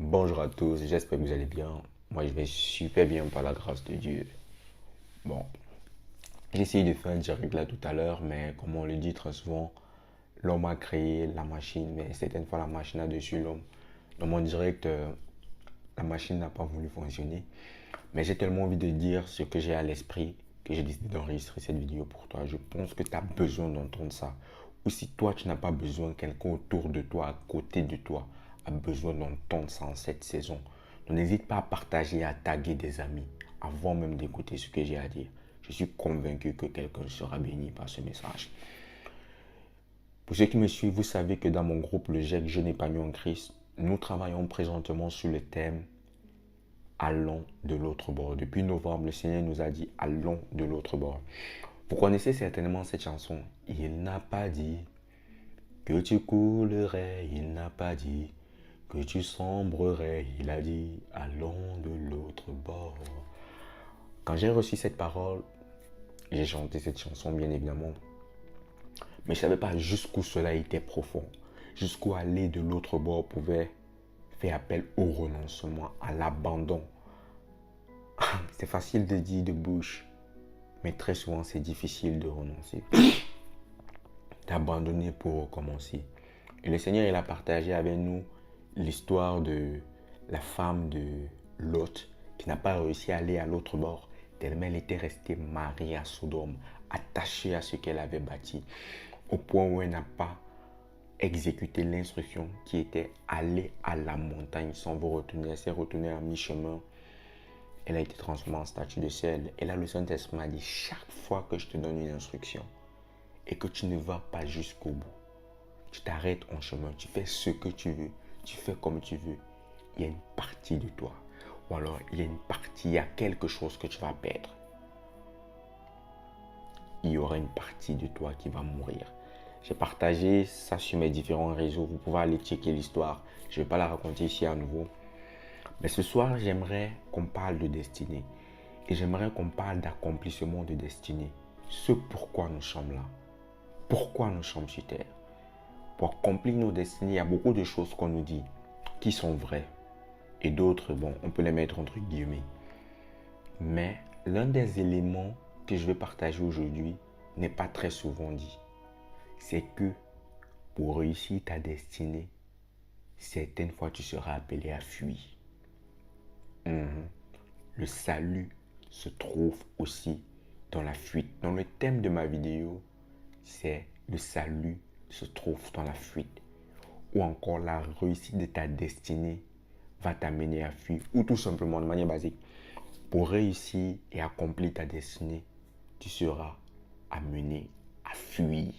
Bonjour à tous, j'espère que vous allez bien. Moi, je vais super bien par la grâce de Dieu. Bon, j'ai essayé de faire un direct là tout à l'heure, mais comme on le dit très souvent, l'homme a créé la machine, mais certaines fois la machine a dessus l'homme. Dans mon direct, la machine n'a pas voulu fonctionner, mais j'ai tellement envie de dire ce que j'ai à l'esprit que j'ai décidé d'enregistrer cette vidéo pour toi. Je pense que tu as besoin d'entendre ça. Ou si toi, tu n'as pas besoin, quelqu'un autour de toi, à côté de toi, a besoin d'entendre ça en cette saison. Donc n'hésite pas à partager et à taguer des amis avant même d'écouter ce que j'ai à dire. Je suis convaincu que quelqu'un sera béni par ce message. Pour ceux qui me suivent, vous savez que dans mon groupe, le GEC Jeune épanoui en Christ, nous travaillons présentement sur le thème allons de l'autre bord. Depuis novembre, le Seigneur nous a dit allons de l'autre bord. Vous connaissez certainement cette chanson. Il n'a pas dit que tu coulerais, il n'a pas dit que tu sombrerais, il a dit allons de l'autre bord. Quand j'ai reçu cette parole, j'ai chanté cette chanson bien évidemment, mais je ne savais pas jusqu'où cela était profond, jusqu'où aller de l'autre bord pouvait faire appel au renoncement, à l'abandon. C'est facile de dire de bouche, mais très souvent c'est difficile de renoncer, d'abandonner pour recommencer. Et le Seigneur, il a partagé avec nous l'histoire de la femme de Lot qui n'a pas réussi à aller à l'autre bord tellement elle était restée mariée à Sodome, attachée à ce qu'elle avait bâti, au point où elle n'a pas exécuté l'instruction qui était aller à la montagne sans vous retenir. Elle s'est retenue à mi-chemin. Elle a été transformée en statue de sel. Et là, le Saint-Esprit m'a dit, chaque fois que je te donne une instruction et que tu ne vas pas jusqu'au bout, tu t'arrêtes en chemin, tu fais ce que tu veux, tu fais comme tu veux, il y a une partie de toi. Ou alors, il y a une partie, il y a quelque chose que tu vas perdre. Il y aura une partie de toi qui va mourir. J'ai partagé ça sur mes différents réseaux. Vous pouvez aller checker l'histoire. Je ne vais pas la raconter ici à nouveau. Mais ce soir, j'aimerais qu'on parle de destinée. Et j'aimerais qu'on parle d'accomplissement de destinée. Ce pourquoi nous sommes là. Pourquoi nous sommes sur terre. Pour accomplir nos destinées, il y a beaucoup de choses qu'on nous dit qui sont vraies. Et d'autres, bon, on peut les mettre entre guillemets. Mais l'un des éléments que je vais partager aujourd'hui n'est pas très souvent dit. C'est que pour réussir ta destinée, certaines fois tu seras appelé à fuir. Le salut se trouve aussi dans la fuite. Donc le thème de ma vidéo, c'est le salut se trouve dans la fuite. Ou encore la réussite de ta destinée va t'amener à fuir. Ou tout simplement de manière basique, pour réussir et accomplir ta destinée, tu seras amené à fuir.